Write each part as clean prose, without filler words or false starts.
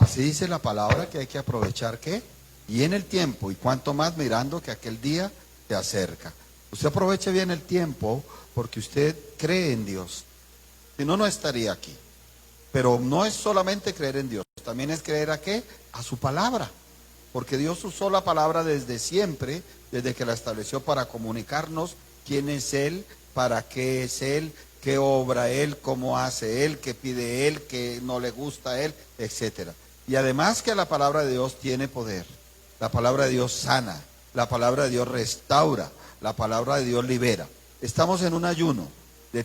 Así dice la palabra que hay que aprovechar ¿qué? Y en el tiempo, y cuanto más mirando que aquel día se acerca. Usted aproveche bien el tiempo porque usted cree en Dios. Si no, no estaría aquí. Pero no es solamente creer en Dios, también es creer ¿a qué? A su palabra. Porque Dios usó la palabra desde siempre, desde que la estableció para comunicarnos quién es Él, para qué es Él, qué obra Él, cómo hace Él, qué pide Él, qué no le gusta a Él, etcétera. Y además que la palabra de Dios tiene poder. La palabra de Dios sana, la palabra de Dios restaura, la palabra de Dios libera. Estamos en un ayuno de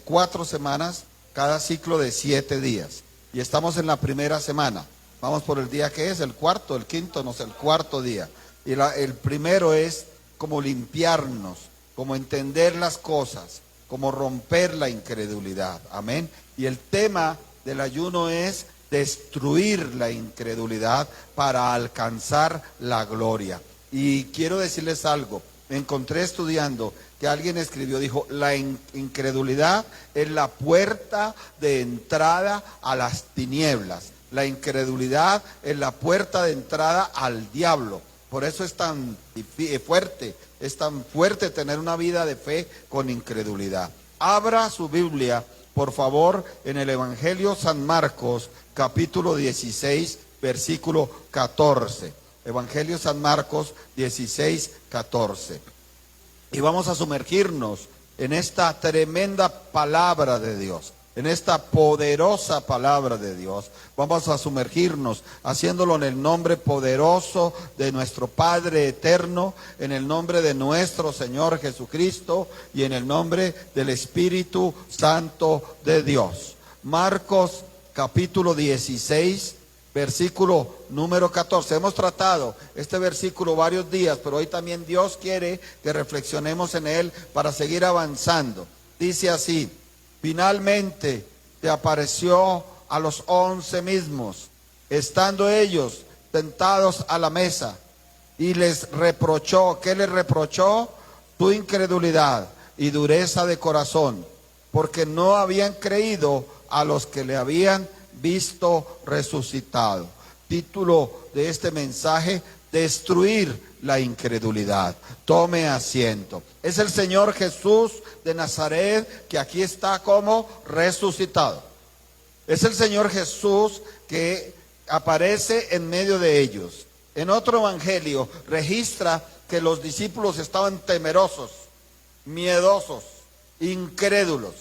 4 semanas, cada ciclo de 7 días. Y estamos en la primera semana. Vamos por el día que es, el cuarto, el quinto, no sé, el cuarto día. Y el primero es como limpiarnos, como entender las cosas, como romper la incredulidad. Amén. Y el tema del ayuno es destruir la incredulidad para alcanzar la gloria. Y quiero decirles algo, me encontré estudiando que alguien escribió, dijo, la incredulidad es la puerta de entrada a las tinieblas. La incredulidad es la puerta de entrada al diablo. Por eso es tan fuerte tener una vida de fe con incredulidad. Abra su Biblia, por favor, en el Evangelio San Marcos, capítulo 16, versículo 14. Evangelio San Marcos 16, 14. Y vamos a sumergirnos en esta tremenda palabra de Dios, en esta poderosa palabra de Dios. Vamos a sumergirnos haciéndolo en el nombre poderoso de nuestro Padre eterno, en el nombre de nuestro Señor Jesucristo y en el nombre del Espíritu Santo de Dios. Marcos capítulo 16, versículo número 14. Hemos tratado este versículo varios días, pero hoy también Dios quiere que reflexionemos en él para seguir avanzando. Dice así: finalmente te apareció a los 11 mismos, estando ellos sentados a la mesa, y les reprochó. ¿Qué les reprochó? Tu incredulidad y dureza de corazón, porque no habían creído a los que le habían visto resucitado. Título de este mensaje: destruir la incredulidad. Tome asiento. Es el Señor Jesús de Nazaret que aquí está como resucitado. Es el Señor Jesús que aparece en medio de ellos. En otro evangelio registra que los discípulos estaban temerosos, miedosos, incrédulos.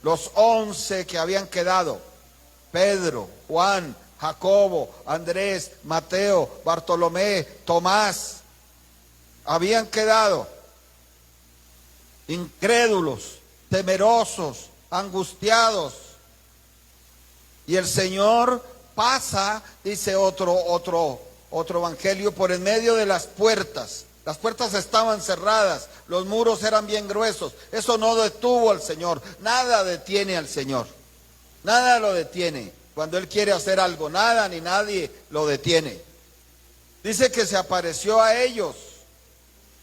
Los 11 que habían quedado: Pedro, Juan, Jacobo, Andrés, Mateo, Bartolomé, Tomás, habían quedado incrédulos, temerosos, angustiados. Y el Señor pasa, dice otro evangelio, por en medio de las puertas. Las puertas estaban cerradas, los muros eran bien gruesos. Eso no detuvo al Señor. Nada detiene al Señor. Nada lo detiene. Cuando Él quiere hacer algo, nada ni nadie lo detiene. Dice que se apareció a ellos,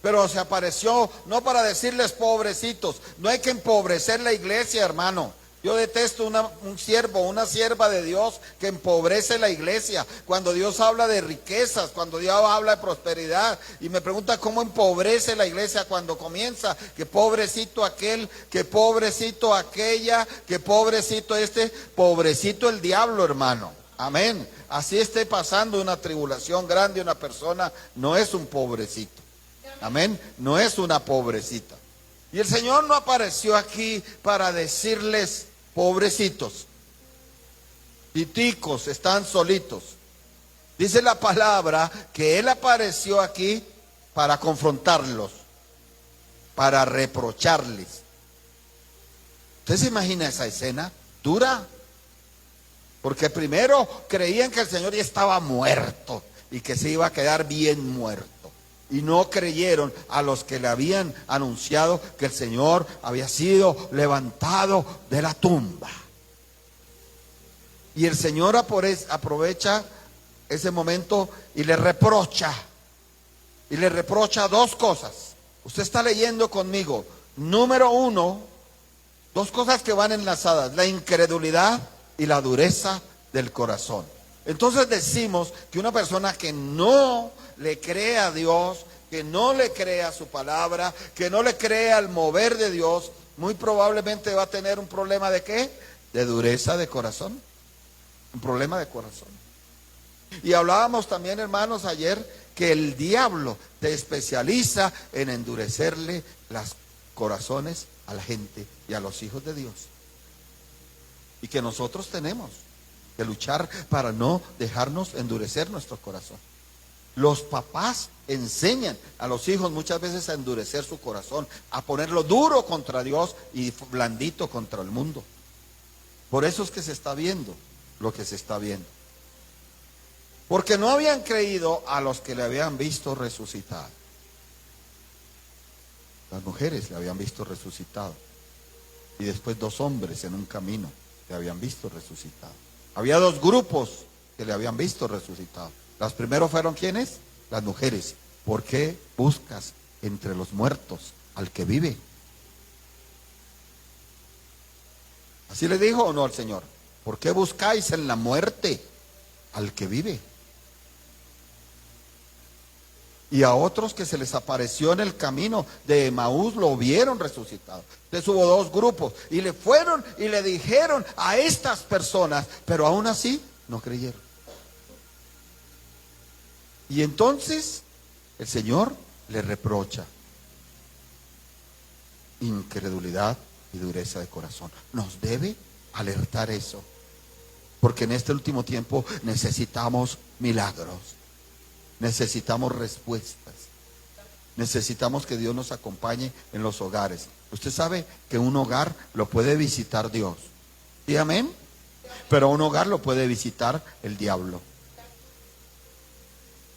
pero se apareció no para decirles pobrecitos. No hay que empobrecer la iglesia, hermano. Yo detesto un siervo, una sierva de Dios que empobrece la iglesia. Cuando Dios habla de riquezas, cuando Dios habla de prosperidad, y me pregunta cómo empobrece la iglesia cuando comienza, que pobrecito aquel, que pobrecito aquella, que pobrecito este, pobrecito el diablo, hermano. Amén. Así esté pasando una tribulación grande, una persona no es un pobrecito. Amén. No es una pobrecita. Y el Señor no apareció aquí para decirles pobrecitos, titicos, están solitos. Dice la palabra que Él apareció aquí para confrontarlos, para reprocharles. ¿Usted se imagina esa escena? Dura. Porque primero creían que el Señor ya estaba muerto y que se iba a quedar bien muerto. Y no creyeron a los que le habían anunciado que el Señor había sido levantado de la tumba. Y el Señor aprovecha ese momento y le reprocha. Y le reprocha dos cosas. Usted está leyendo conmigo. Número 1, dos cosas que van enlazadas: la incredulidad y la dureza del corazón. Entonces decimos que una persona que no le cree a Dios, que no le cree a su palabra, que no le cree al mover de Dios, muy probablemente va a tener un problema ¿de qué? De dureza de corazón. Un problema de corazón. Y hablábamos también, hermanos, ayer que el diablo se especializa en endurecerle los corazones a la gente y a los hijos de Dios. Y que nosotros tenemos que luchar para no dejarnos endurecer nuestro corazón. Los papás enseñan a los hijos muchas veces a endurecer su corazón, a ponerlo duro contra Dios y blandito contra el mundo. Por eso es que se está viendo lo que se está viendo. Porque no habían creído a los que le habían visto resucitado. Las mujeres le habían visto resucitado. Y después 2 hombres en un camino le habían visto resucitado. Había 2 grupos que le habían visto resucitado. Los primeros fueron ¿quiénes? Las mujeres. ¿Por qué buscas entre los muertos al que vive? ¿Así le dijo o no al Señor? ¿Por qué buscáis en la muerte al que vive? Y a otros que se les apareció en el camino de Emaús lo vieron resucitado. Entonces hubo 2 grupos y le fueron y le dijeron a estas personas, pero aún así no creyeron. Y entonces el Señor le reprocha incredulidad y dureza de corazón. Nos debe alertar eso, porque en este último tiempo necesitamos milagros. Necesitamos respuestas. Necesitamos que Dios nos acompañe en los hogares. Usted sabe que un hogar lo puede visitar Dios. ¿Sí, amén? Pero un hogar lo puede visitar el diablo.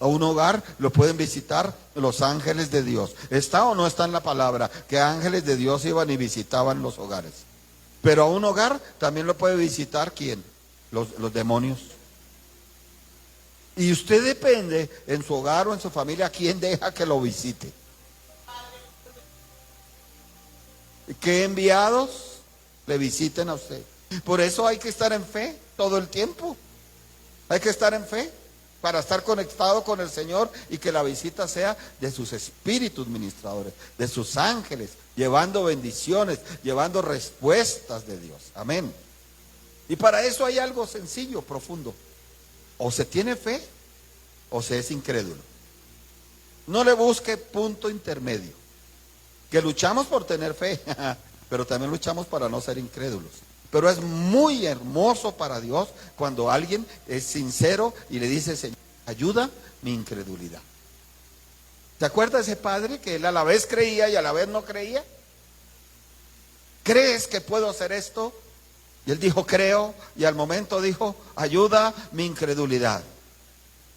A un hogar lo pueden visitar los ángeles de Dios. ¿Está o no está en la palabra que ángeles de Dios iban y visitaban los hogares? Pero a un hogar también lo puede visitar ¿quién? Los demonios. Y usted depende en su hogar o en su familia quién deja que lo visite. ¿Qué enviados le visiten a usted? Por eso hay que estar en fe todo el tiempo. Hay que estar en fe para estar conectado con el Señor y que la visita sea de sus espíritus ministradores, de sus ángeles, llevando bendiciones, llevando respuestas de Dios. Amén. Y para eso hay algo sencillo, profundo. O se tiene fe o se es incrédulo. No le busque punto intermedio. Que luchamos por tener fe, pero también luchamos para no ser incrédulos. Pero es muy hermoso para Dios cuando alguien es sincero y le dice: Señor, ayuda mi incredulidad. ¿Se acuerda de ese padre que él a la vez creía y a la vez no creía? ¿Crees que puedo hacer esto? Y él dijo: creo, y al momento dijo: ayuda mi incredulidad.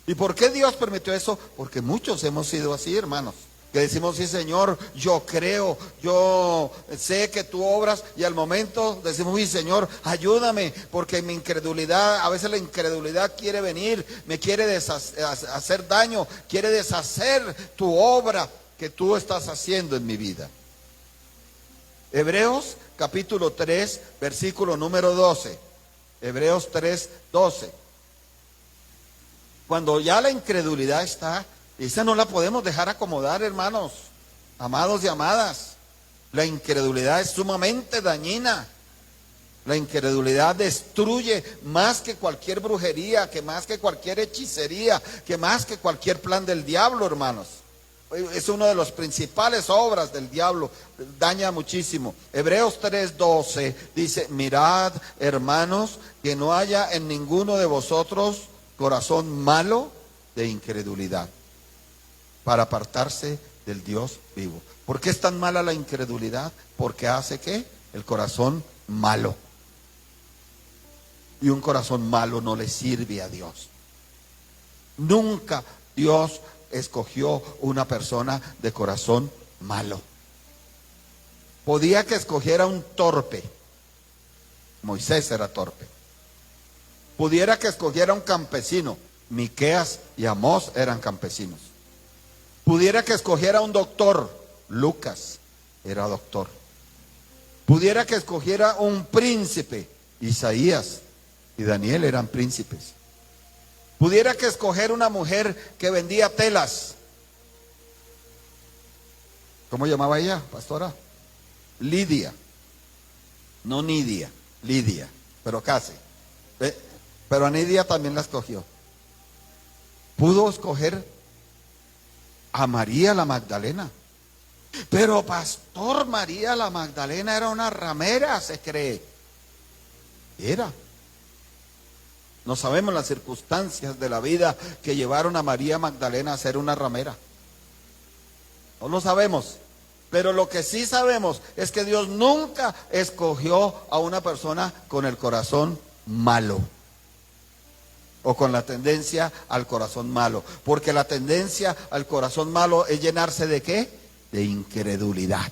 ¿Y por qué Dios permitió eso? Porque muchos hemos sido así, hermanos, que decimos: sí, Señor, yo creo, yo sé que tú obras, y al momento decimos: sí, Señor, ayúdame, porque mi incredulidad, a veces la incredulidad quiere venir, me quiere hacer daño, quiere deshacer tu obra que tú estás haciendo en mi vida. Hebreos capítulo 3, versículo número 12. Hebreos 3, 12. Cuando ya la incredulidad está, esa no la podemos dejar acomodar, hermanos, amados y amadas. La incredulidad es sumamente dañina. La incredulidad destruye más que cualquier brujería, que más que cualquier hechicería, que más que cualquier plan del diablo, hermanos. Es una de las principales obras del diablo, daña muchísimo. Hebreos 3:12 dice: mirad, hermanos, que no haya en ninguno de vosotros corazón malo de incredulidad, para apartarse del Dios vivo. ¿Por qué es tan mala la incredulidad? Porque hace ¿qué? El corazón malo. Y un corazón malo no le sirve a Dios. Nunca Dios escogió una persona de corazón malo. Podía que escogiera un torpe. Moisés era torpe. Pudiera que escogiera un campesino. Miqueas y Amós eran campesinos. Pudiera que escogiera un doctor. Lucas era doctor. Pudiera que escogiera un príncipe. Isaías y Daniel eran príncipes. Pudiera que escoger una mujer que vendía telas. ¿Cómo llamaba ella, pastora? Lidia. No Nidia, Lidia, pero casi. Pero a Nidia también la escogió. Pudo escoger a María la Magdalena. Pero pastor, María la Magdalena era una ramera, se cree. Era. No sabemos las circunstancias de la vida que llevaron a María Magdalena a ser una ramera. No lo sabemos. Pero lo que sí sabemos es que Dios nunca escogió a una persona con el corazón malo o con la tendencia al corazón malo, porque la tendencia al corazón malo es llenarse ¿de qué? De incredulidad.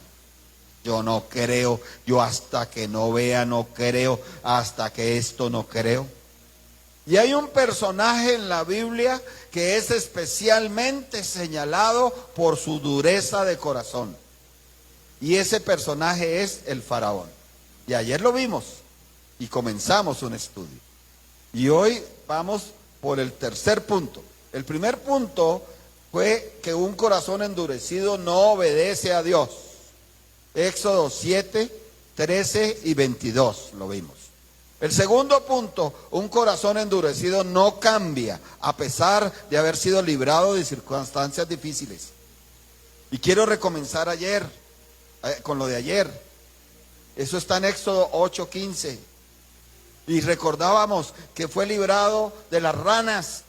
Yo no creo, yo hasta que no vea no creo, hasta que esto no creo. Y hay un personaje en la Biblia que es especialmente señalado por su dureza de corazón. Y ese personaje es el faraón. Y ayer lo vimos y comenzamos un estudio. Y hoy vamos por el tercer punto. El primer punto fue que un corazón endurecido no obedece a Dios. Éxodo 7, 13 y 22 lo vimos. El segundo punto, un corazón endurecido no cambia a pesar de haber sido librado de circunstancias difíciles. Y quiero recomenzar con lo de ayer. Eso está en Éxodo 8:15. Y recordábamos que fue librado de las ranas.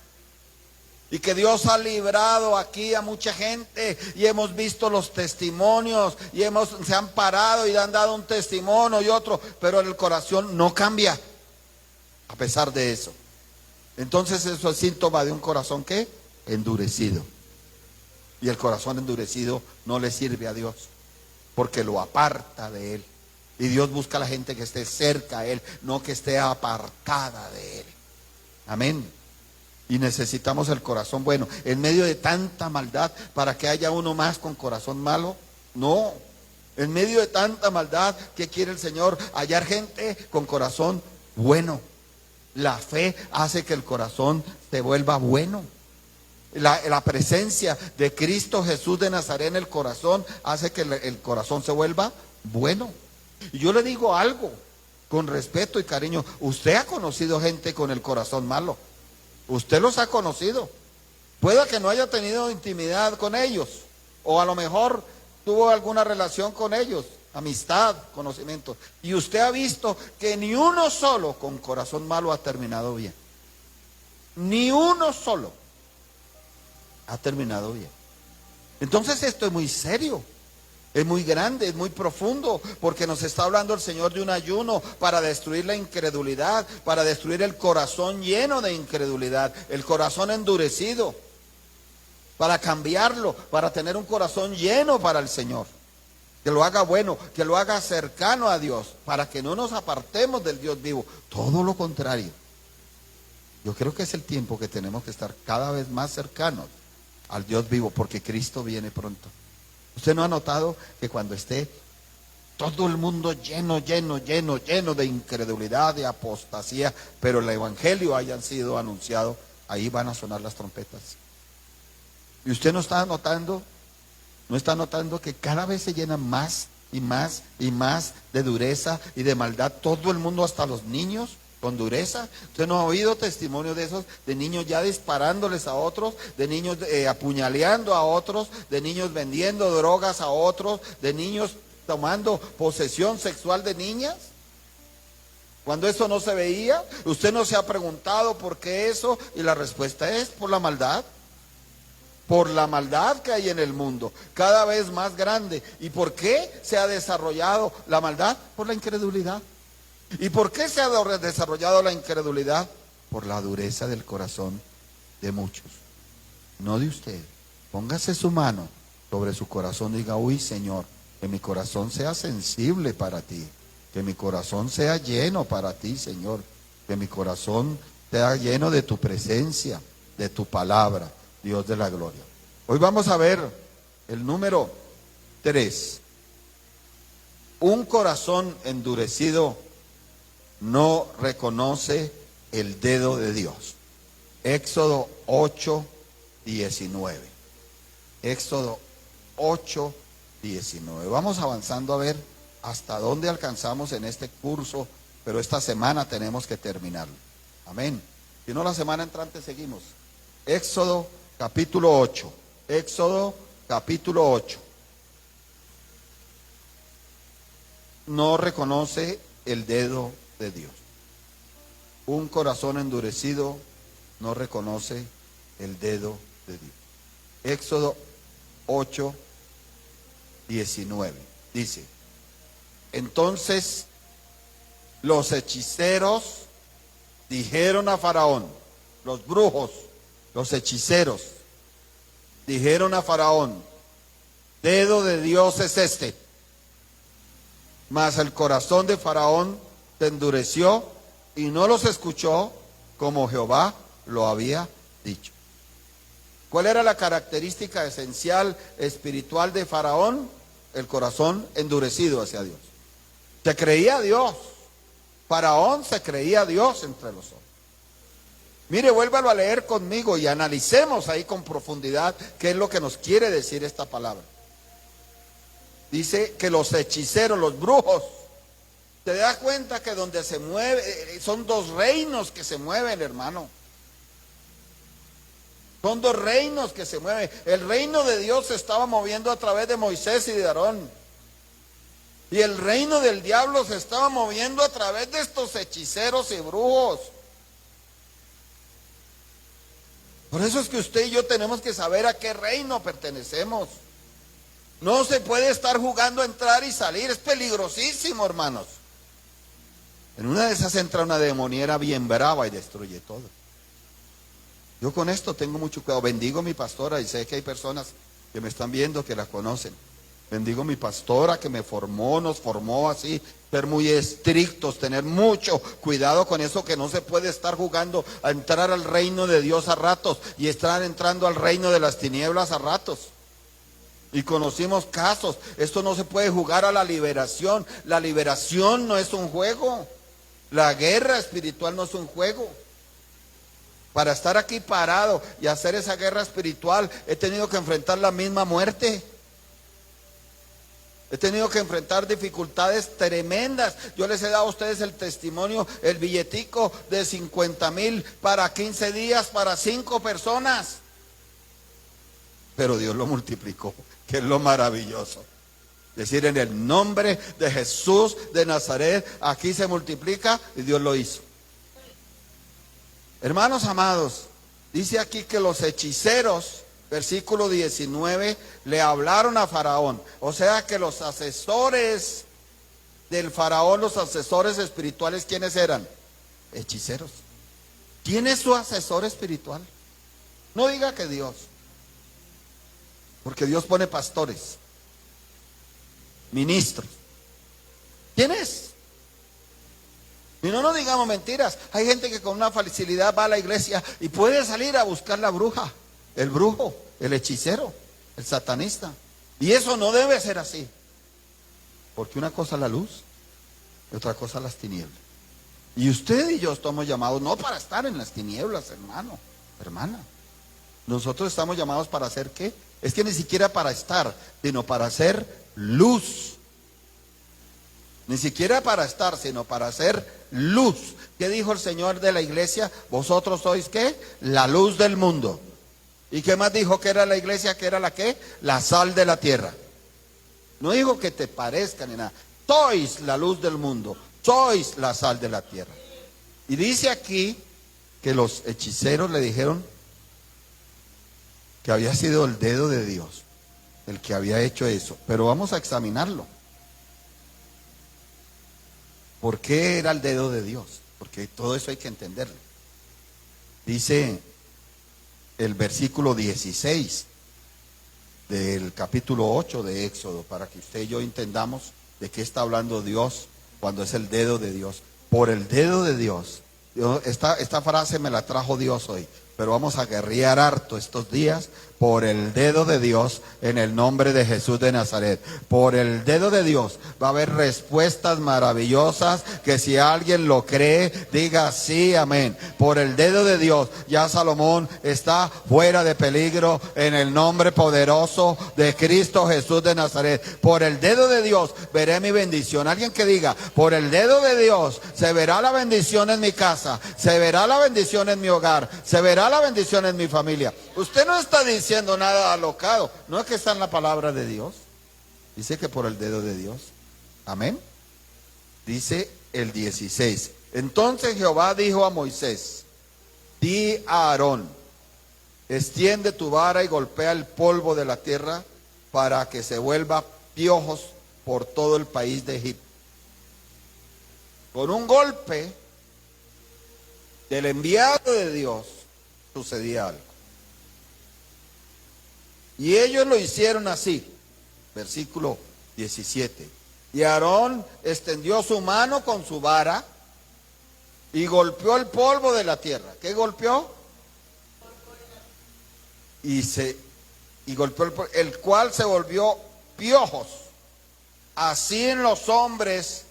Y que Dios ha librado aquí a mucha gente. Y hemos visto los testimonios. Y se han parado y han dado un testimonio y otro. Pero el corazón no cambia. A pesar de eso. Entonces eso es síntoma de un corazón ¿qué? Endurecido. Y el corazón endurecido no le sirve a Dios, porque lo aparta de Él. Y Dios busca a la gente que esté cerca a Él, no que esté apartada de Él. Amén. Y necesitamos el corazón bueno. En medio de tanta maldad, ¿para que haya uno más con corazón malo? No. En medio de tanta maldad, ¿qué quiere el Señor? Hallar gente con corazón bueno. La fe hace que el corazón se vuelva bueno. La presencia de Cristo Jesús de Nazaret en el corazón hace que el corazón se vuelva bueno. Y yo le digo algo con respeto y cariño. Usted ha conocido gente con el corazón malo. Usted los ha conocido. Puede que no haya tenido intimidad con ellos, o a lo mejor tuvo alguna relación con ellos, amistad, conocimiento. Y usted ha visto que ni uno solo con corazón malo ha terminado bien. Ni uno solo ha terminado bien. Entonces esto es muy serio, es muy grande, es muy profundo, porque nos está hablando el Señor de un ayuno para destruir la incredulidad, para destruir el corazón lleno de incredulidad, el corazón endurecido, para cambiarlo, para tener un corazón lleno para el Señor, que lo haga bueno, que lo haga cercano a Dios, para que no nos apartemos del Dios vivo. Todo lo contrario. Yo creo que es el tiempo que tenemos que estar cada vez más cercanos al Dios vivo, porque Cristo viene pronto. ¿Usted no ha notado que cuando esté todo el mundo lleno de incredulidad, de apostasía, pero el evangelio hayan sido anunciado, ahí van a sonar las trompetas? ¿Y usted no está notando que cada vez se llena más y más y más de dureza y de maldad todo el mundo, hasta los niños? Con dureza. ¿Usted no ha oído testimonios de esos, de niños ya disparándoles a otros, de niños apuñaleando a otros, de niños vendiendo drogas a otros, de niños tomando posesión sexual de niñas? Cuando eso no se veía, usted no se ha preguntado por qué eso, y la respuesta es por la maldad. Por la maldad que hay en el mundo, cada vez más grande. ¿Y por qué se ha desarrollado la maldad? Por la incredulidad. ¿Y por qué se ha desarrollado la incredulidad? Por la dureza del corazón de muchos, no de usted. Póngase su mano sobre su corazón y diga: uy, Señor, que mi corazón sea sensible para ti, que mi corazón sea lleno para ti, Señor, que mi corazón sea lleno de tu presencia, de tu palabra, Dios de la gloria. Hoy vamos a ver el número 3. Un corazón endurecido no reconoce el dedo de Dios. Éxodo 8, 19. Éxodo 8, 19. Vamos avanzando a ver hasta dónde alcanzamos en este curso, pero esta semana tenemos que terminarlo. Amén. Si no, la semana entrante seguimos. Éxodo capítulo 8. Éxodo capítulo 8. No reconoce el dedo de Dios. Un corazón endurecido no reconoce el dedo de Dios. Éxodo 8, 19. Dice: entonces los hechiceros dijeron a Faraón, los brujos, los hechiceros, dijeron a Faraón: dedo de Dios es este. Mas el corazón de Faraón se endureció y no los escuchó como Jehová lo había dicho. ¿Cuál era la característica esencial espiritual de Faraón? El corazón endurecido hacia Dios. Se creía Dios. Faraón se creía Dios entre los hombres. Mire, vuélvalo a leer conmigo y analicemos ahí con profundidad qué es lo que nos quiere decir esta palabra. Dice que los hechiceros, los brujos, te das cuenta que donde se mueve, son dos reinos que se mueven, hermano. Son dos reinos que se mueven. El reino de Dios se estaba moviendo a través de Moisés y de Aarón. Y el reino del diablo se estaba moviendo a través de estos hechiceros y brujos. Por eso es que usted y yo tenemos que saber a qué reino pertenecemos. No se puede estar jugando a entrar y salir, es peligrosísimo, hermanos. En una de esas entra una demoniera bien brava y destruye todo. Yo con esto tengo mucho cuidado. Bendigo a mi pastora y sé que hay personas que me están viendo que la conocen. Bendigo a mi pastora que me formó, nos formó así, ser muy estrictos, tener mucho cuidado con eso, que no se puede estar jugando a entrar al reino de Dios a ratos y estar entrando al reino de las tinieblas a ratos. Y conocimos casos. Esto no se puede jugar a la liberación. La liberación no es un juego. La guerra espiritual no es un juego. Para estar aquí parado y hacer esa guerra espiritual, he tenido que enfrentar la misma muerte. He tenido que enfrentar dificultades tremendas. Yo les he dado a ustedes el testimonio, el billetico de 50,000 para 15 días para 5 personas. Pero Dios lo multiplicó, que es lo maravilloso. Decir, en el nombre de Jesús de Nazaret, aquí se multiplica, y Dios lo hizo. Hermanos amados, dice aquí que los hechiceros, versículo 19, le hablaron a Faraón. O sea que los asesores del Faraón, los asesores espirituales, ¿quiénes eran? Hechiceros. ¿Quién es su asesor espiritual? No diga que Dios. Porque Dios pone pastores, ministros. ¿Quién es? Y no nos digamos mentiras. Hay gente que con una facilidad va a la iglesia y puede salir a buscar la bruja, el brujo, el hechicero, el satanista. Y eso no debe ser así. Porque una cosa es la luz y otra cosa las tinieblas. Y usted y yo estamos llamados no para estar en las tinieblas, hermano, hermana. Nosotros estamos llamados para hacer ¿qué? Es que ni siquiera para estar, sino para hacer luz. Ni siquiera para estar, sino para hacer luz. ¿Qué dijo el Señor de la iglesia? Vosotros sois ¿qué? La luz del mundo. ¿Y qué más dijo que era la iglesia? ¿Que era la qué? La sal de la tierra. No dijo que te parezca ni nada. Sois la luz del mundo. Sois la sal de la tierra. Y dice aquí que los hechiceros le dijeron que había sido el dedo de Dios el que había hecho eso. Pero vamos a examinarlo. ¿Por qué era el dedo de Dios? Porque todo eso hay que entenderlo. Dice el versículo 16 del capítulo 8 de Éxodo, para que usted y yo entendamos de qué está hablando Dios cuando es el dedo de Dios. Por el dedo de Dios. Esta frase me la trajo Dios hoy. Pero vamos a guerrear harto estos días por el dedo de Dios en el nombre de Jesús de Nazaret. Por el dedo de Dios va a haber respuestas maravillosas que si alguien lo cree, diga sí, amén. Por el dedo de Dios, ya Salomón está fuera de peligro en el nombre poderoso de Cristo Jesús de Nazaret. Por el dedo de Dios veré mi bendición. Alguien que diga, por el dedo de Dios se verá la bendición en mi casa, se verá la bendición en mi hogar, se verá la bendición en mi familia. Usted no está diciendo nada alocado, no es que está en la palabra de Dios. Dice que por el dedo de Dios. Amén. Dice el 16. Entonces Jehová dijo a Moisés, di a Aarón, extiende tu vara y golpea el polvo de la tierra para que se vuelva piojos por todo el país de Egipto. Con un golpe del enviado de Dios sucedía algo. Y ellos lo hicieron así. Versículo 17. Y Aarón extendió su mano con su vara y golpeó el polvo de la tierra. ¿Qué golpeó? Y golpeó el cual se volvió piojos, así en los hombres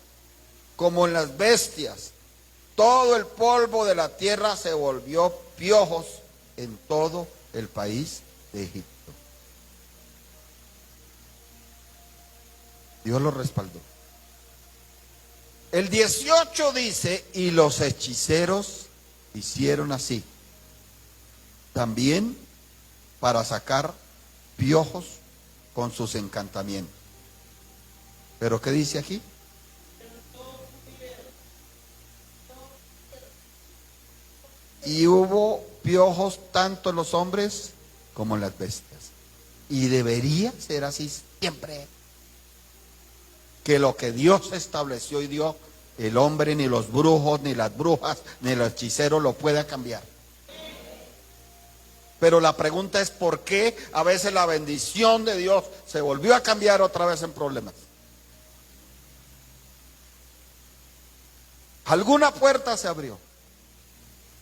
como en las bestias. Todo el polvo de la tierra se volvió piojos en todo el país de Egipto. Dios lo respaldó. El 18 dice, y los hechiceros hicieron así, también para sacar piojos con sus encantamientos. ¿Pero qué dice aquí? Y hubo piojos tanto en los hombres como en las bestias. Y debería ser así siempre. Que lo que Dios estableció y dio, el hombre, ni los brujos, ni las brujas, ni los hechiceros lo pueda cambiar. Pero la pregunta es ¿por qué a veces la bendición de Dios se volvió a cambiar otra vez en problemas? Alguna puerta se abrió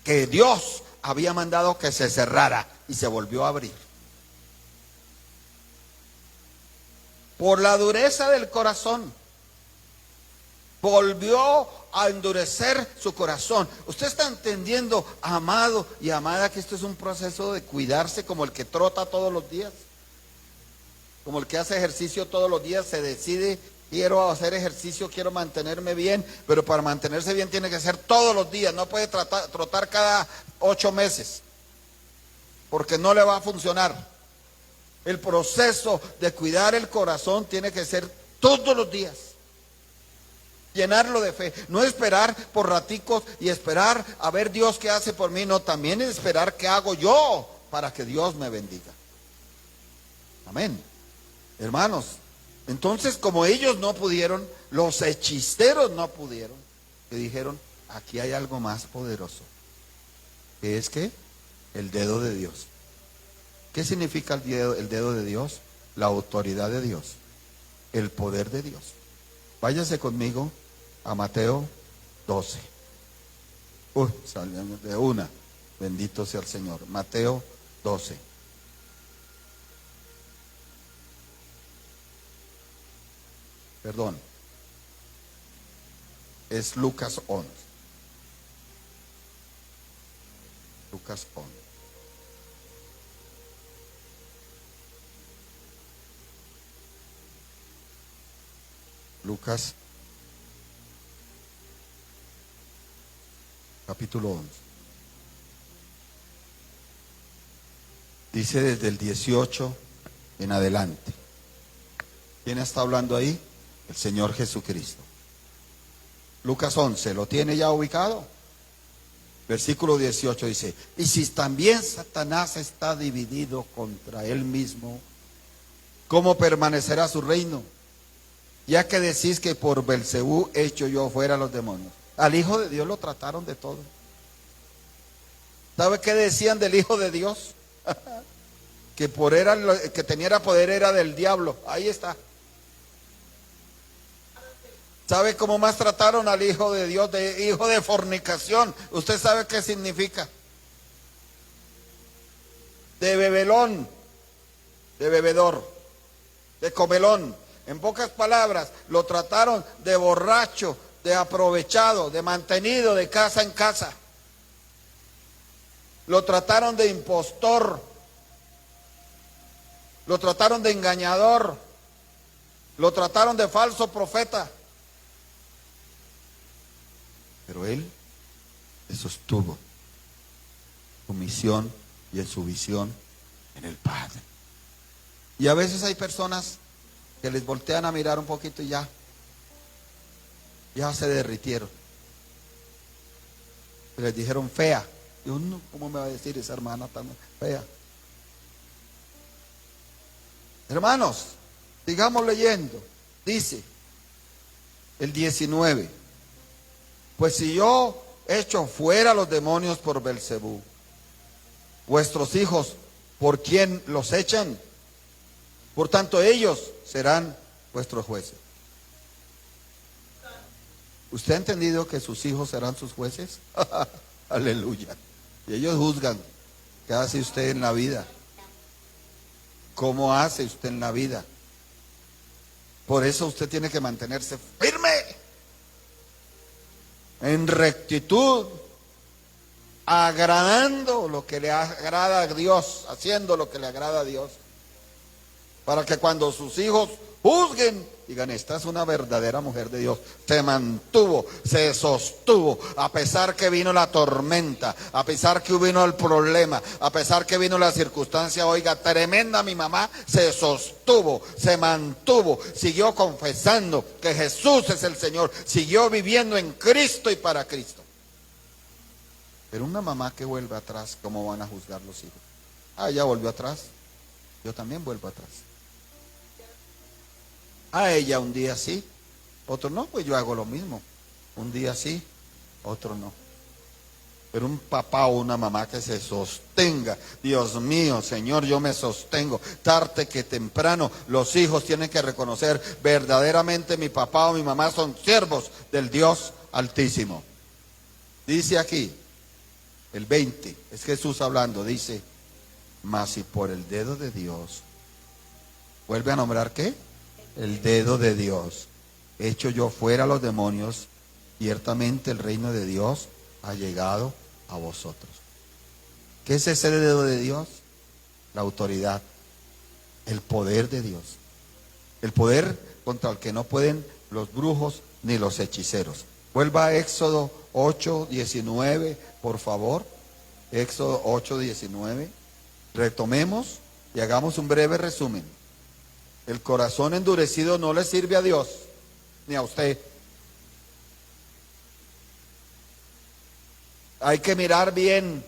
que Dios había mandado que se cerrara y se volvió a abrir. Por la dureza del corazón, volvió a endurecer su corazón. Usted está entendiendo, amado y amada, que esto es un proceso de cuidarse, como el que trota todos los días, como el que hace ejercicio todos los días, se decide, quiero hacer ejercicio, quiero mantenerme bien, pero para mantenerse bien tiene que ser todos los días, no puede trotar cada 8 meses, porque no le va a funcionar. El proceso de cuidar el corazón tiene que ser todos los días. Llenarlo de fe. No esperar por raticos y esperar a ver Dios qué hace por mí. No, también es esperar qué hago yo para que Dios me bendiga. Amén. Hermanos, entonces como ellos no pudieron, los hechiceros no pudieron, que dijeron, aquí hay algo más poderoso. ¿Qué es qué? El dedo de Dios. ¿Qué significa el dedo de Dios? La autoridad de Dios, el poder de Dios. Váyase conmigo a Mateo 12. Salimos de una. Bendito sea el Señor. Mateo 12. Perdón. Es Lucas 11. Lucas 11. Lucas capítulo 11. Dice desde el 18 en adelante. ¿Quién está hablando ahí? El Señor Jesucristo. Lucas 11, ¿lo tiene ya ubicado? Versículo 18 dice, y si también Satanás está dividido contra él mismo, ¿cómo permanecerá su reino? Ya que decís que por Belcebú he hecho yo fuera a los demonios. Al Hijo de Dios lo trataron de todo. ¿Sabe qué decían del Hijo de Dios? Que que tenía poder era del diablo. Ahí está. ¿Sabe cómo más trataron al Hijo de Dios? De hijo de fornicación. ¿Usted sabe qué significa? de bebelón, de bebedor, de comelón. En pocas palabras, lo trataron de borracho, de aprovechado, de mantenido de casa en casa. Lo trataron de impostor, lo trataron de engañador, lo trataron de falso profeta. Pero él se sostuvo su misión y en su visión en el Padre. Y a veces hay personas que les voltean a mirar un poquito y ya se derritieron. Les dijeron fea. Y uno, ¿cómo me va a decir esa hermana tan fea? Hermanos, sigamos leyendo. Dice el 19: pues si yo echo fuera los demonios por Belcebú, vuestros hijos, ¿por quién los echan? Por tanto, ellos serán vuestros jueces. ¿Usted ha entendido que sus hijos serán sus jueces? Aleluya. Y ellos juzgan. ¿Qué hace usted en la vida? ¿Cómo hace usted en la vida? Por eso usted tiene que mantenerse firme, en rectitud, agradando lo que le agrada a Dios, haciendo lo que le agrada a Dios, para que cuando sus hijos juzguen, digan, esta es una verdadera mujer de Dios. Se mantuvo, se sostuvo, a pesar que vino la tormenta, a pesar que vino el problema, a pesar que vino la circunstancia, oiga, tremenda, mi mamá se sostuvo, se mantuvo, siguió confesando que Jesús es el Señor, siguió viviendo en Cristo y para Cristo. Pero una mamá que vuelve atrás, ¿cómo van a juzgar los hijos? Ah, ella volvió atrás, yo también vuelvo atrás. A ella un día sí, otro no, pues yo hago lo mismo. Un día sí, otro no. Pero un papá o una mamá que se sostenga, Dios mío, Señor, yo me sostengo. Tarde que temprano los hijos tienen que reconocer verdaderamente mi papá o mi mamá son siervos del Dios Altísimo. Dice aquí, el 20, es Jesús hablando, dice, mas si por el dedo de Dios, ¿vuelve a nombrar qué? El dedo de Dios, echo yo fuera a los demonios, ciertamente el reino de Dios ha llegado a vosotros. ¿Qué es ese dedo de Dios? La autoridad, el poder de Dios, el poder contra el que no pueden los brujos ni los hechiceros. Vuelva a Éxodo 8:19, por favor. Éxodo 8:19. Retomemos y hagamos un breve resumen. El corazón endurecido no le sirve a Dios, ni a usted. Hay que mirar bien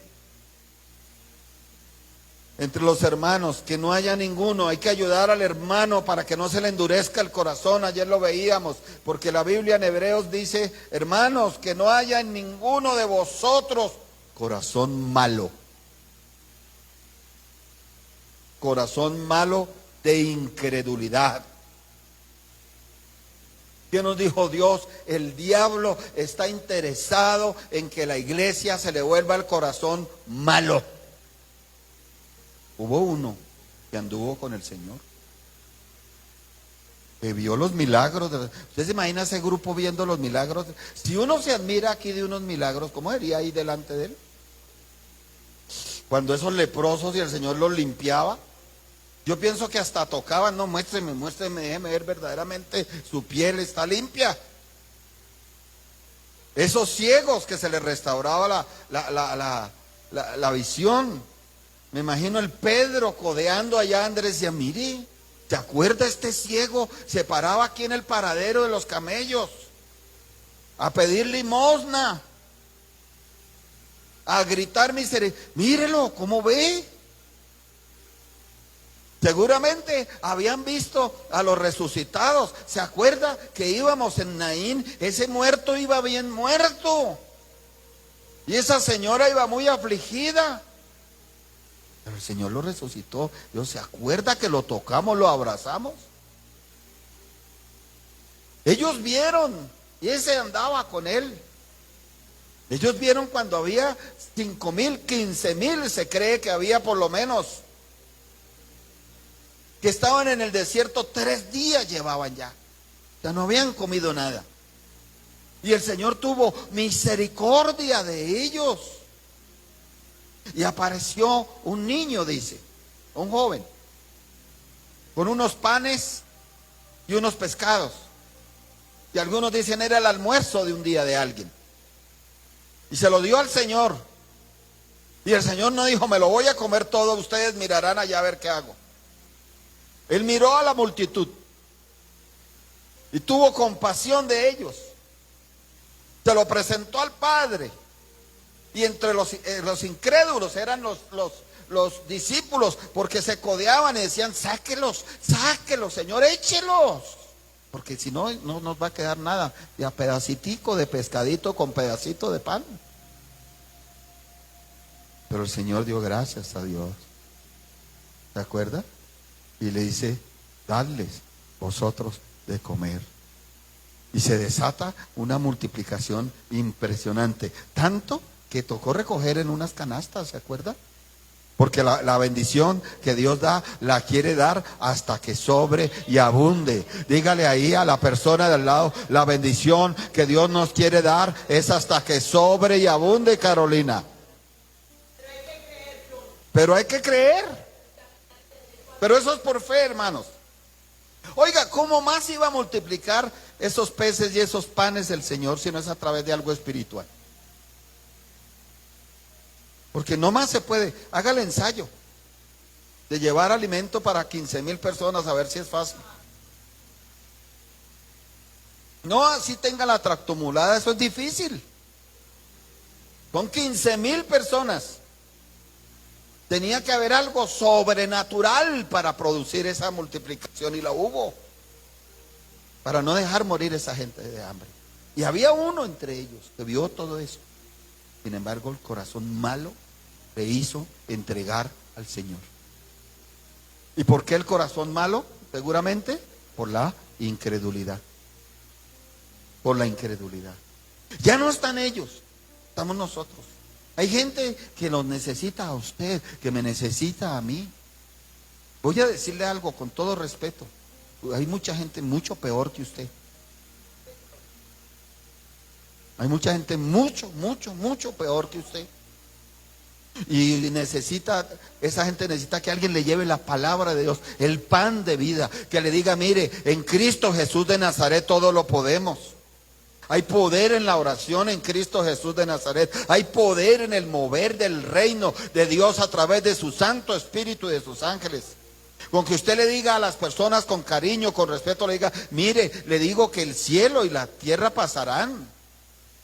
entre los hermanos, que no haya ninguno. Hay que ayudar al hermano para que no se le endurezca el corazón. Ayer lo veíamos, porque la Biblia en Hebreos dice, hermanos, que no haya en ninguno de vosotros corazón malo. Corazón malo de incredulidad. ¿Qué nos dijo Dios? El diablo está interesado en que la iglesia se le vuelva el corazón malo. Hubo uno que anduvo con el Señor, que vio los milagros. ¿Usted se imagina ese grupo viendo los milagros? Si uno se admira aquí de unos milagros, ¿cómo sería ahí delante de él? Cuando esos leprosos y el Señor los limpiaba, yo pienso que hasta tocaban, no, muéstreme, déjeme ver verdaderamente su piel está limpia. Esos ciegos que se les restauraba la visión. Me imagino el Pedro codeando allá a Andrés y decía, mire, ¿te acuerdas este ciego? Se paraba aquí en el paradero de los camellos a pedir limosna, a gritar misericordia. Mírelo, ¿cómo ve? Seguramente habían visto a los resucitados. ¿Se acuerda que íbamos en Naín? Ese muerto iba bien muerto. Y esa señora iba muy afligida. Pero el Señor lo resucitó. Dios, ¿se acuerda que lo tocamos, lo abrazamos? Ellos vieron y ese andaba con él. Ellos vieron cuando había 5,000, 15,000, se cree que había por lo menos, que estaban en el desierto 3 días llevaban ya. O sea, no habían comido nada. Y el Señor tuvo misericordia de ellos. Y apareció un niño, dice, un joven, con unos panes y unos pescados. Y algunos dicen era el almuerzo de un día de alguien. Y se lo dio al Señor. Y el Señor no dijo, me lo voy a comer todo, ustedes mirarán allá a ver qué hago. Él miró a la multitud y tuvo compasión de ellos. Se lo presentó al Padre. Y entre los incrédulos eran los discípulos, porque se codeaban y decían, sáquelos, Señor, échelos. Porque si no, no nos va a quedar nada. Y a pedacitico de pescadito con pedacito de pan. Pero el Señor dio gracias a Dios. ¿Se acuerda? Y le dice, dadles vosotros de comer. Y se desata una multiplicación impresionante. Tanto que tocó recoger en unas canastas, ¿se acuerda? Porque la bendición que Dios da, la quiere dar hasta que sobre y abunde. Dígale ahí a la persona de al lado, la bendición que Dios nos quiere dar es hasta que sobre y abunde, Carolina. Pero hay que creer. Pero eso es por fe, hermanos. Oiga, ¿cómo más iba a multiplicar esos peces y esos panes el Señor si no es a través de algo espiritual? Porque no más se puede. Haga el ensayo de llevar alimento para 15,000 personas, a ver si es fácil. No así tenga la tractomulada, eso es difícil. Con 15,000 personas. Tenía que haber algo sobrenatural para producir esa multiplicación, y la hubo. Para no dejar morir esa gente de hambre. Y había uno entre ellos que vio todo eso. Sin embargo, el corazón malo le hizo entregar al Señor. ¿Y por qué el corazón malo? Seguramente por la incredulidad. Por la incredulidad. Ya no están ellos, estamos nosotros. Hay gente que los necesita a usted, que me necesita a mí. Voy a decirle algo con todo respeto. Hay mucha gente mucho peor que usted. Hay mucha gente mucho peor que usted. Y esa gente necesita que alguien le lleve la palabra de Dios, el pan de vida, que le diga, mire, en Cristo Jesús de Nazaret todo lo podemos. Hay poder en la oración en Cristo Jesús de Nazaret. Hay poder en el mover del reino de Dios a través de su Santo Espíritu y de sus ángeles. Con que usted le diga a las personas con cariño, con respeto, le diga, mire, le digo que el cielo y la tierra pasarán,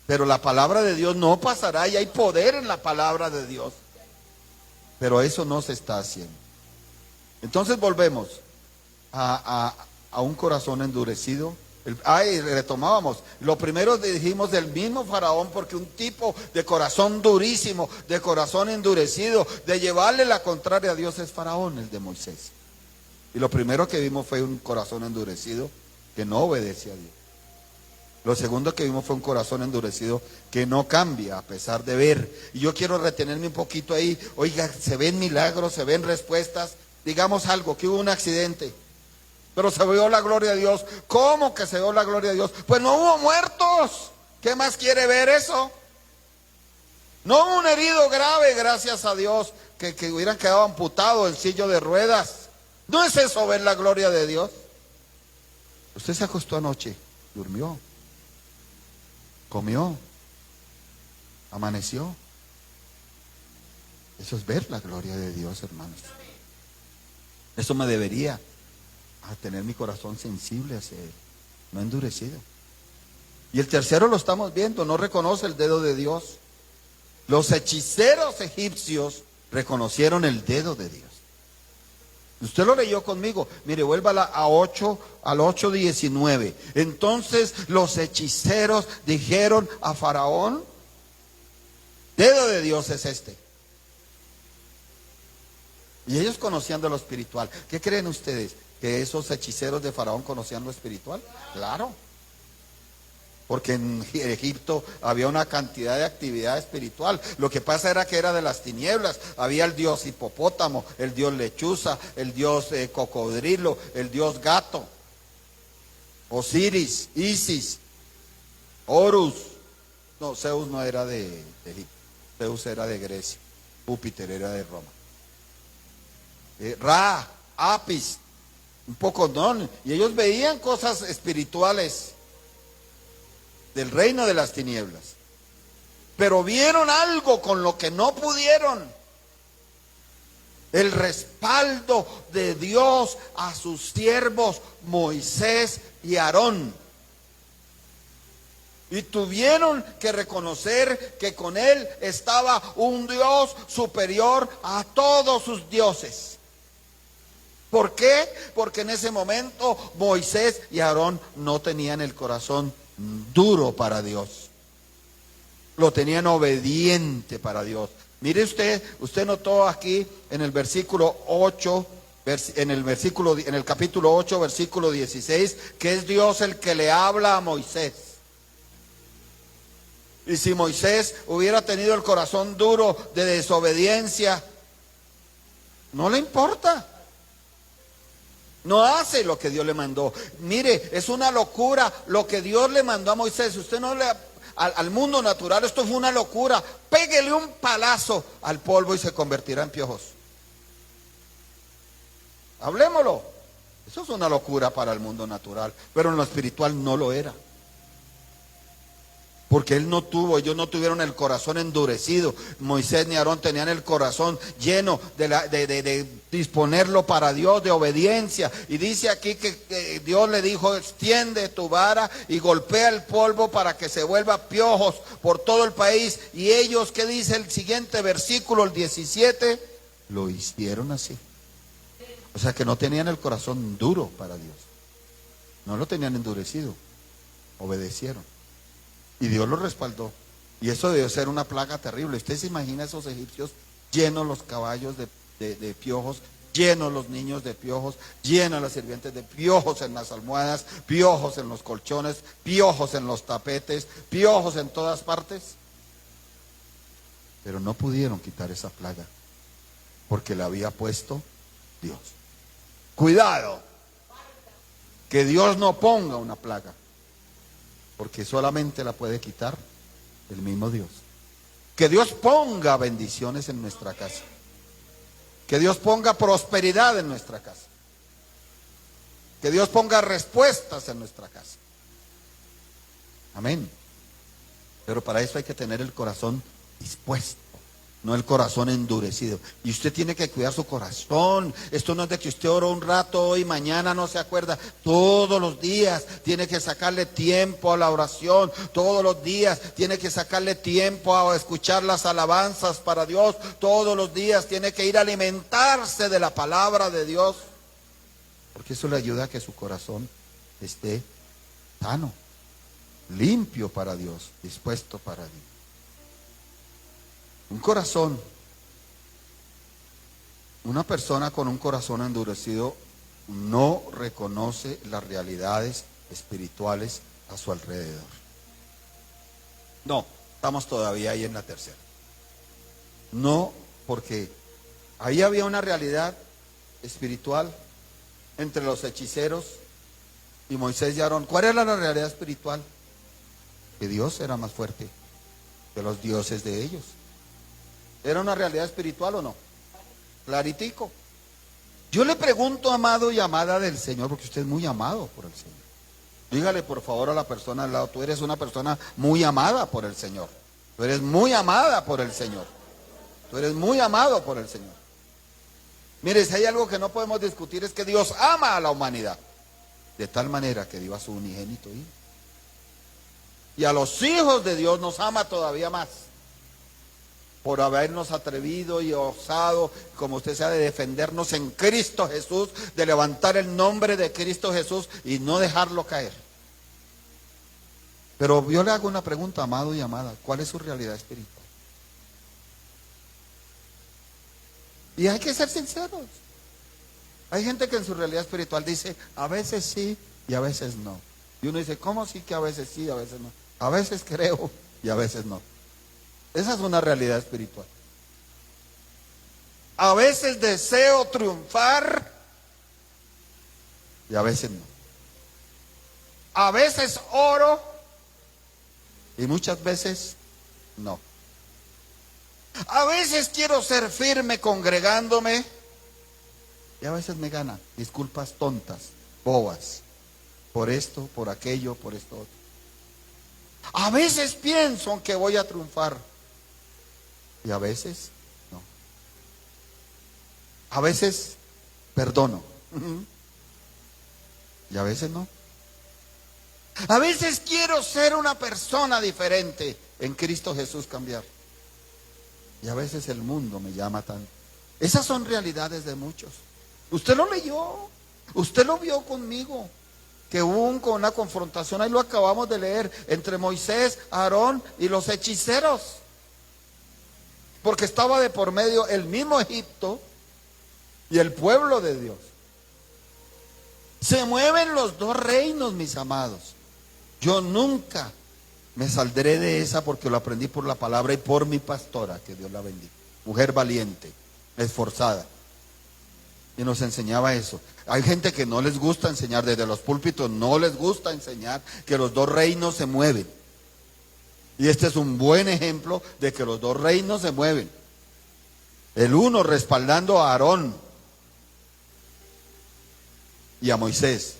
pero la palabra de Dios no pasará, y hay poder en la palabra de Dios. Pero eso no se está haciendo. Entonces volvemos a un corazón endurecido. Y retomábamos. Lo primero dijimos del mismo Faraón, porque un tipo de corazón durísimo, de corazón endurecido, de llevarle la contraria a Dios es Faraón, el de Moisés. Y lo primero que vimos fue un corazón endurecido que no obedece a Dios. Lo segundo que vimos fue un corazón endurecido que no cambia a pesar de ver. Y yo quiero retenerme un poquito ahí. Oiga, se ven milagros, se ven respuestas. Digamos algo, que hubo un accidente, pero se vio la gloria de Dios. ¿Cómo que se vio la gloria de Dios? Pues no hubo muertos. ¿Qué más quiere ver eso? No hubo un herido grave, gracias a Dios, que hubieran quedado amputado el sillo de ruedas. ¿No es eso ver la gloria de Dios? Usted se acostó anoche, durmió, comió, amaneció. Eso es ver la gloria de Dios, hermanos. Eso me debería a tener mi corazón sensible hacia Él, no endurecido. Y el tercero lo estamos viendo, no reconoce el dedo de Dios. Los hechiceros egipcios reconocieron el dedo de Dios. Usted lo leyó conmigo. Mire, vuélvala al 8:19. Entonces los hechiceros dijeron a Faraón, dedo de Dios es este. Y ellos conocían de lo espiritual. ¿Qué creen ustedes? ¿Que esos hechiceros de Faraón conocían lo espiritual? Claro. porque en Egipto había una cantidad de actividad espiritual. Lo que pasa era que era de las tinieblas. Había el dios hipopótamo, el dios lechuza, el dios cocodrilo, el dios gato, Osiris, Isis, Horus. No, Zeus no era de Egipto, Zeus era de Grecia, Júpiter era de Roma. Ra, Apis, un poco no, y ellos veían cosas espirituales del reino de las tinieblas, pero vieron algo con lo que no pudieron: el respaldo de Dios a sus siervos Moisés y Aarón. Y tuvieron que reconocer que con él estaba un Dios superior a todos sus dioses. ¿Por qué? Porque en ese momento Moisés y Aarón no tenían el corazón duro para Dios. Lo tenían obediente para Dios. Mire usted notó aquí en el versículo 8, en el capítulo 8, versículo 16, que es Dios el que le habla a Moisés. Y si Moisés hubiera tenido el corazón duro de desobediencia, no le importa. No hace lo que Dios le mandó. Mire, es una locura lo que Dios le mandó a Moisés. Usted no le... Al mundo natural esto fue una locura. Péguele un palazo al polvo y se convertirá en piojos. Hablémoslo. Eso es una locura para el mundo natural, pero en lo espiritual no lo era. Porque ellos no tuvieron el corazón endurecido. Moisés ni Aarón tenían el corazón lleno de disponerlo para Dios, de obediencia. Y dice aquí que Dios le dijo: extiende tu vara y golpea el polvo para que se vuelva piojos por todo el país. Y ellos, ¿qué dice el siguiente versículo, el 17? Lo hicieron así. O sea que no tenían el corazón duro para Dios. No lo tenían endurecido. Obedecieron. Y Dios lo respaldó. Y eso debió ser una plaga terrible. Usted se imagina esos egipcios llenos los caballos de piojos, llenos los niños de piojos, llenos las sirvientes de piojos en las almohadas, piojos en los colchones, piojos en los tapetes, piojos en todas partes. Pero no pudieron quitar esa plaga, porque la había puesto Dios. Cuidado, que Dios no ponga una plaga, porque solamente la puede quitar el mismo Dios. Que Dios ponga bendiciones en nuestra casa. Que Dios ponga prosperidad en nuestra casa. Que Dios ponga respuestas en nuestra casa. Amén. Pero para eso hay que tener el corazón dispuesto, no el corazón endurecido. Y usted tiene que cuidar su corazón. Esto no es de que usted oró un rato hoy, mañana no se acuerda. Todos los días tiene que sacarle tiempo a la oración. Todos los días tiene que sacarle tiempo a escuchar las alabanzas para Dios. Todos los días tiene que ir a alimentarse de la palabra de Dios, porque eso le ayuda a que su corazón esté sano, limpio para Dios, dispuesto para Dios. Un corazón, una persona con un corazón endurecido no reconoce las realidades espirituales a su alrededor. No, estamos todavía ahí en la tercera. No, porque ahí había una realidad espiritual entre los hechiceros y Moisés y Aarón. ¿Cuál era la realidad espiritual? Que Dios era más fuerte que los dioses de ellos. ¿Era una realidad espiritual o no? Claritico. Yo le pregunto, amado y amada del Señor, porque usted es muy amado por el Señor. Dígale por favor a la persona al lado: tú eres una persona muy amada por el Señor. Tú eres muy amada por el Señor. Tú eres muy amado por el Señor. Mire, si hay algo que no podemos discutir es que Dios ama a la humanidad, de tal manera que dio a su unigénito hijo. Y a los hijos de Dios nos ama todavía más, por habernos atrevido y osado, como usted sabe, de defendernos en Cristo Jesús, de levantar el nombre de Cristo Jesús y no dejarlo caer. Pero yo le hago una pregunta, amado y amada: ¿cuál es su realidad espiritual? Y hay que ser sinceros. Hay gente que en su realidad espiritual dice: a veces sí y a veces no. Y uno dice, ¿cómo así que a veces sí, a veces no? A veces creo y a veces no. Esa es una realidad espiritual. A veces deseo triunfar y a veces no. A veces oro y muchas veces no. A veces quiero ser firme congregándome y a veces me gana disculpas tontas, bobas, por esto, por aquello, por esto otro. A veces pienso que voy a triunfar y a veces no. A veces perdono y a veces no. A veces quiero ser una persona diferente en Cristo Jesús, cambiar. Y a veces el mundo me llama tanto. Esas son realidades de muchos. Usted lo leyó, usted lo vio conmigo, que hubo una confrontación, ahí lo acabamos de leer, entre Moisés, Aarón y los hechiceros. Porque estaba de por medio el mismo Egipto y el pueblo de Dios. Se mueven los dos reinos, mis amados. Yo nunca me saldré de esa porque lo aprendí por la palabra y por mi pastora, que Dios la bendiga. Mujer valiente, esforzada. Y nos enseñaba eso. Hay gente que no les gusta enseñar desde los púlpitos, no les gusta enseñar que los dos reinos se mueven. Y este es un buen ejemplo de que los dos reinos se mueven. El uno respaldando a Aarón y a Moisés.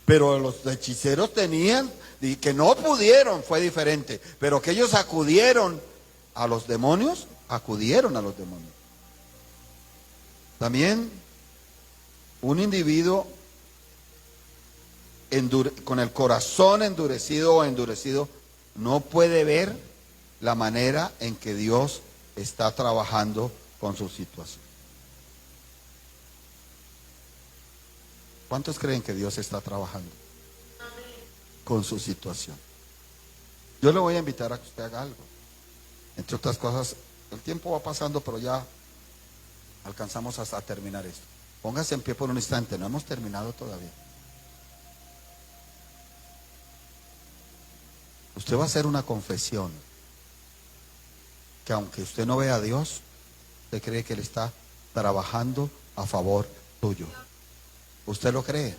Pero los hechiceros tenían, y que no pudieron, fue diferente. Pero que ellos acudieron a los demonios, acudieron a los demonios. También un individuo con el corazón endurecido o endurecido no puede ver la manera en que Dios está trabajando con su situación. ¿Cuántos creen que Dios está trabajando con su situación? Yo le voy a invitar a que usted haga algo. Entre otras cosas, el tiempo va pasando, pero ya alcanzamos hasta terminar esto. Póngase en pie por un instante, no hemos terminado todavía. Usted va a hacer una confesión, que aunque usted no vea a Dios, usted cree que Él está trabajando a favor tuyo. ¿Usted lo cree?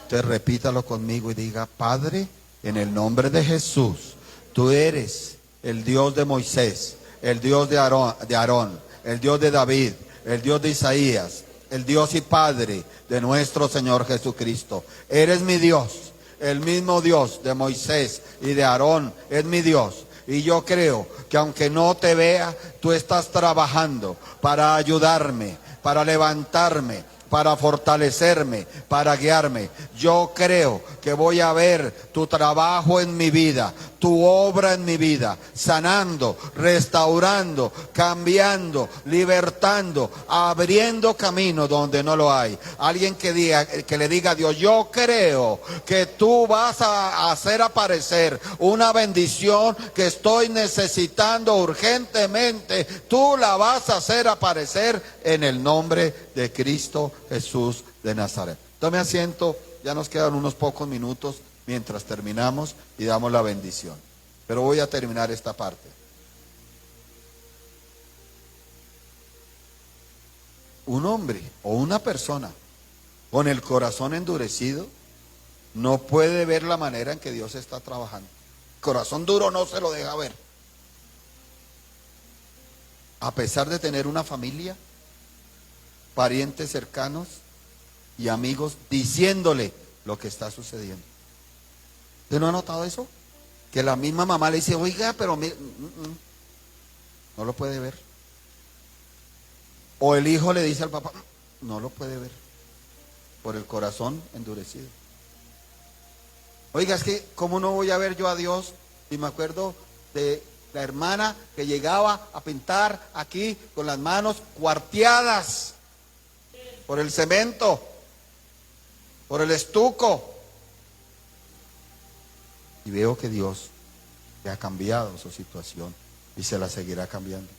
Usted repítalo conmigo y diga: Padre, en el nombre de Jesús, tú eres el Dios de Moisés, el Dios de Aarón, el Dios de David, el Dios de Isaías, el Dios y Padre de nuestro Señor Jesucristo. Eres mi Dios, el mismo Dios de Moisés y de Aarón es mi Dios. Y yo creo que aunque no te vea, tú estás trabajando para ayudarme, para levantarme, para fortalecerme, para guiarme. Yo creo que voy a ver tu trabajo en mi vida, tu obra en mi vida, sanando, restaurando, cambiando, libertando, abriendo camino donde no lo hay. Alguien que le diga a Dios: yo creo que tú vas a hacer aparecer una bendición que estoy necesitando urgentemente. Tú la vas a hacer aparecer en el nombre de Cristo Jesús de Nazaret. Tome asiento, ya nos quedan unos pocos minutos mientras terminamos y damos la bendición. Pero voy a terminar esta parte. Un hombre o una persona con el corazón endurecido no puede ver la manera en que Dios está trabajando. El corazón duro no se lo deja ver. A pesar de tener una familia, parientes cercanos y amigos diciéndole lo que está sucediendo. ¿Usted no ha notado eso? Que la misma mamá le dice: oiga, pero no lo puede ver. O el hijo le dice al papá: no lo puede ver, por el corazón endurecido. Oiga, es que ¿cómo no voy a ver yo a Dios? Y me acuerdo de la hermana que llegaba a pintar aquí con las manos cuarteadas por el cemento, por el estuco. Y veo que Dios le ha cambiado su situación y se la seguirá cambiando.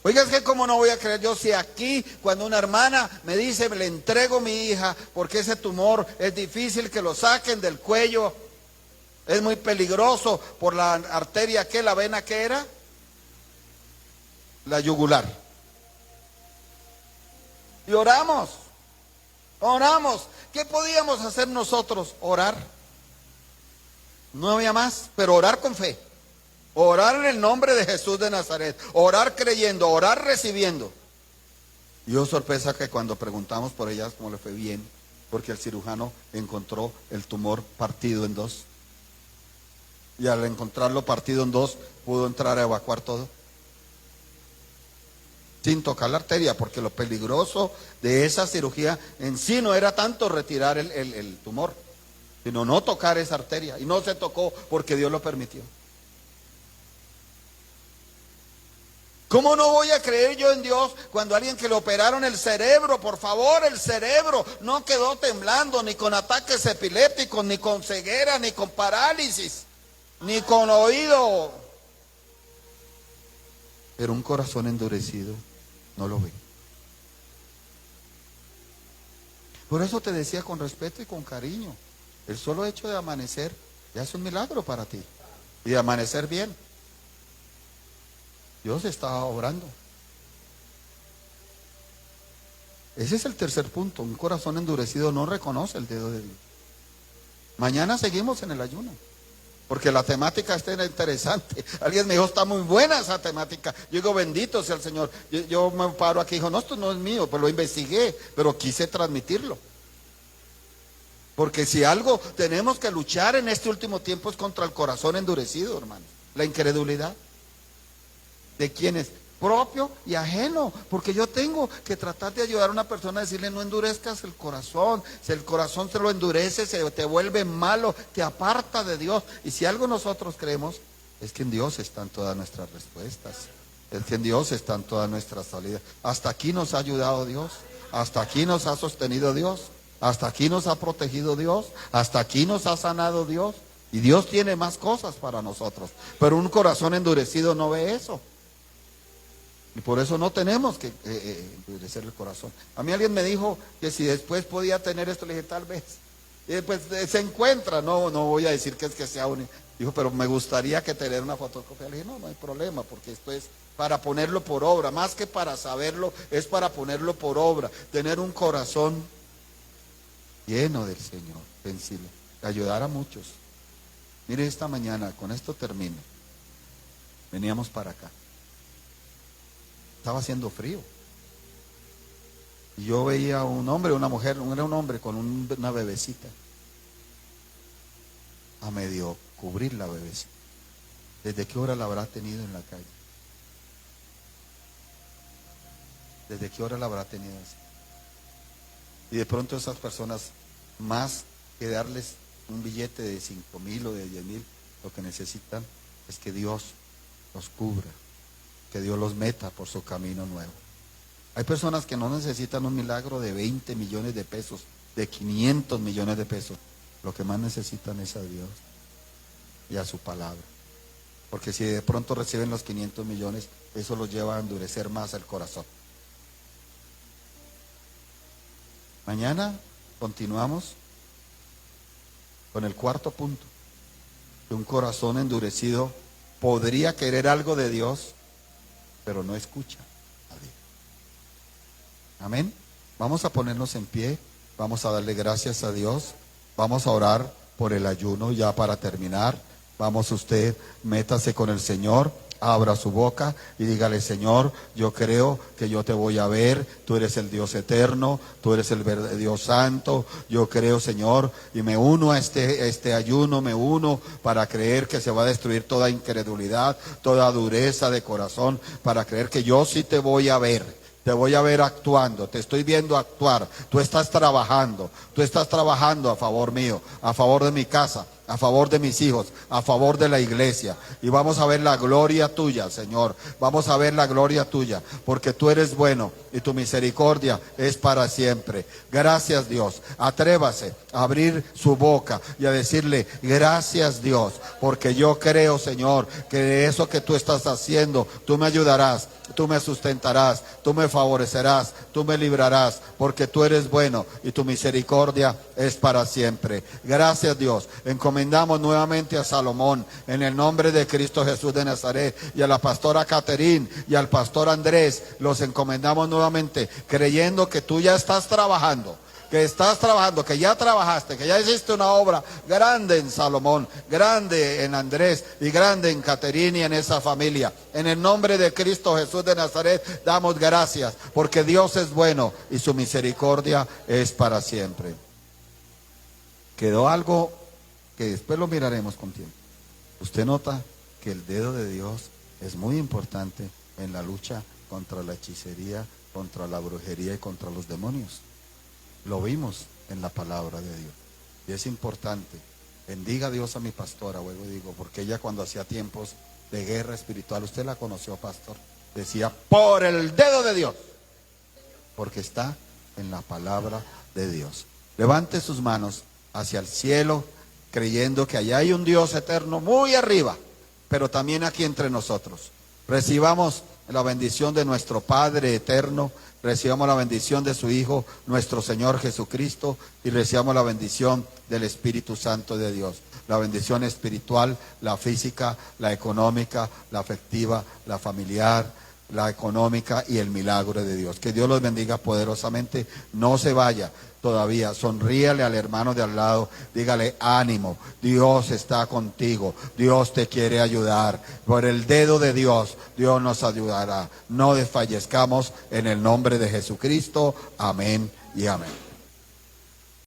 Oiga, es que cómo no voy a creer yo si aquí cuando una hermana me dice, le entrego mi hija porque ese tumor es difícil que lo saquen del cuello, es muy peligroso por la arteria que la vena que era, la yugular. Y oramos. ¿Qué podíamos hacer nosotros? Orar. No había más, pero orar con fe. Orar en el nombre de Jesús de Nazaret. Orar creyendo, orar recibiendo. Y oh sorpresa que cuando preguntamos por ellas cómo le fue bien, porque el cirujano encontró el tumor partido en dos. Y al encontrarlo partido en dos, pudo entrar a evacuar todo. Sin tocar la arteria, porque lo peligroso de esa cirugía en sí no era tanto retirar el tumor, sino no tocar esa arteria. Y no se tocó porque Dios lo permitió. ¿Cómo no voy a creer yo en Dios cuando alguien que le operaron el cerebro, por favor, el cerebro no quedó temblando, ni con ataques epilépticos, ni con ceguera, ni con parálisis, ni con oído? Pero un corazón endurecido no lo ve. Por eso te decía con respeto y con cariño, el solo hecho de amanecer ya es un milagro para ti. Y de amanecer bien. Dios estaba obrando. Ese es el tercer punto. Un corazón endurecido no reconoce el dedo de Dios. Mañana seguimos en el ayuno, porque la temática está interesante. Alguien me dijo, está muy buena esa temática. Yo digo, bendito sea el Señor. Yo me paro aquí y dijo, no, esto no es mío, pues lo investigué, pero quise transmitirlo. Porque si algo tenemos que luchar en este último tiempo es contra el corazón endurecido, hermano. La incredulidad. ¿De quién es? Propio y ajeno, porque yo tengo que tratar de ayudar a una persona a decirle, no endurezcas el corazón. Si el corazón se lo endurece, se te vuelve malo, te aparta de Dios. Y si algo nosotros creemos, es que en Dios están todas nuestras respuestas, es que en Dios están todas nuestras salidas. Hasta aquí nos ha ayudado Dios, hasta aquí nos ha sostenido Dios, hasta aquí nos ha protegido Dios, hasta aquí nos ha sanado Dios. Y Dios tiene más cosas para nosotros, pero un corazón endurecido no ve eso. Y por eso no tenemos que endurecer el corazón. A mí alguien me dijo que si después podía tener esto, le dije, tal vez. Pues se encuentra, no voy a decir que es que sea un... Dijo, pero me gustaría que tener una fotocopia. Le dije, no hay problema, porque esto es para ponerlo por obra. Más que para saberlo, es para ponerlo por obra. Tener un corazón lleno del Señor, sensible, ayudar a muchos. Mire, esta mañana, con esto termino. Veníamos para acá. Estaba haciendo frío. Y yo veía un hombre, una mujer, era un hombre con una bebecita. A medio cubrir la bebecita. ¿Desde qué hora la habrá tenido en la calle? ¿Desde qué hora la habrá tenido así? Y de pronto esas personas, más que darles un billete de 5,000 o de 10,000, lo que necesitan es que Dios los cubra, que Dios los meta por su camino nuevo. Hay personas que no necesitan un milagro de 20 millones de pesos, de 500 millones de pesos. Lo que más necesitan es a Dios y a su palabra. Porque si de pronto reciben los 500 millones, eso los lleva a endurecer más el corazón. Mañana continuamos con el cuarto punto. Que un corazón endurecido podría querer algo de Dios, pero no escucha a Dios. Amén. Vamos a ponernos en pie, vamos a darle gracias a Dios, vamos a orar por el ayuno ya para terminar. Vamos, usted, métase con el Señor, abra su boca y dígale: Señor, yo creo que yo te voy a ver, tú eres el Dios eterno, tú eres el Dios santo, yo creo, Señor, y me uno a este ayuno, me uno para creer que se va a destruir toda incredulidad, toda dureza de corazón, para creer que yo sí te voy a ver. Te voy a ver actuando, te estoy viendo actuar, tú estás trabajando a favor mío, a favor de mi casa, a favor de mis hijos, a favor de la iglesia. Y vamos a ver la gloria tuya, Señor, vamos a ver la gloria tuya, porque tú eres bueno y tu misericordia es para siempre. Gracias, Dios. Atrévase a abrir su boca y a decirle: gracias, Dios, porque yo creo, Señor, que eso que tú estás haciendo, tú me ayudarás tú me sustentarás, tú me favorecerás, tú me librarás, porque tú eres bueno y tu misericordia es para siempre. Gracias, Dios. Encomendamos nuevamente a Salomón en el nombre de Cristo Jesús de Nazaret, y a la pastora Caterín y al pastor Andrés. Los encomendamos nuevamente, creyendo que tú ya estás trabajando, que ya trabajaste, que ya hiciste una obra grande en Salomón, grande en Andrés y grande en Caterín y en esa familia. En el nombre de Cristo Jesús de Nazaret damos gracias, porque Dios es bueno y su misericordia es para siempre. Quedó algo que después lo miraremos con tiempo. Usted nota que el dedo de Dios es muy importante en la lucha contra la hechicería, contra la brujería y contra los demonios. Lo vimos en la palabra de Dios. Y es importante. Bendiga Dios a mi pastora, luego digo, porque ella cuando hacía tiempos de guerra espiritual, usted la conoció, pastor, decía, por el dedo de Dios, porque está en la palabra de Dios. Levante sus manos hacia el cielo, creyendo que allá hay un Dios eterno muy arriba, pero también aquí entre nosotros. Recibamos la bendición de nuestro Padre eterno, recibamos la bendición de su Hijo, nuestro Señor Jesucristo, y recibamos la bendición del Espíritu Santo de Dios. La bendición espiritual, la física, la económica, la afectiva, la familiar, la económica y el milagro de Dios. Que Dios los bendiga poderosamente. No se vaya todavía, sonríale al hermano de al lado, dígale ánimo, Dios está contigo, Dios te quiere ayudar, por el dedo de Dios, Dios nos ayudará. No desfallezcamos en el nombre de Jesucristo, amén y amén.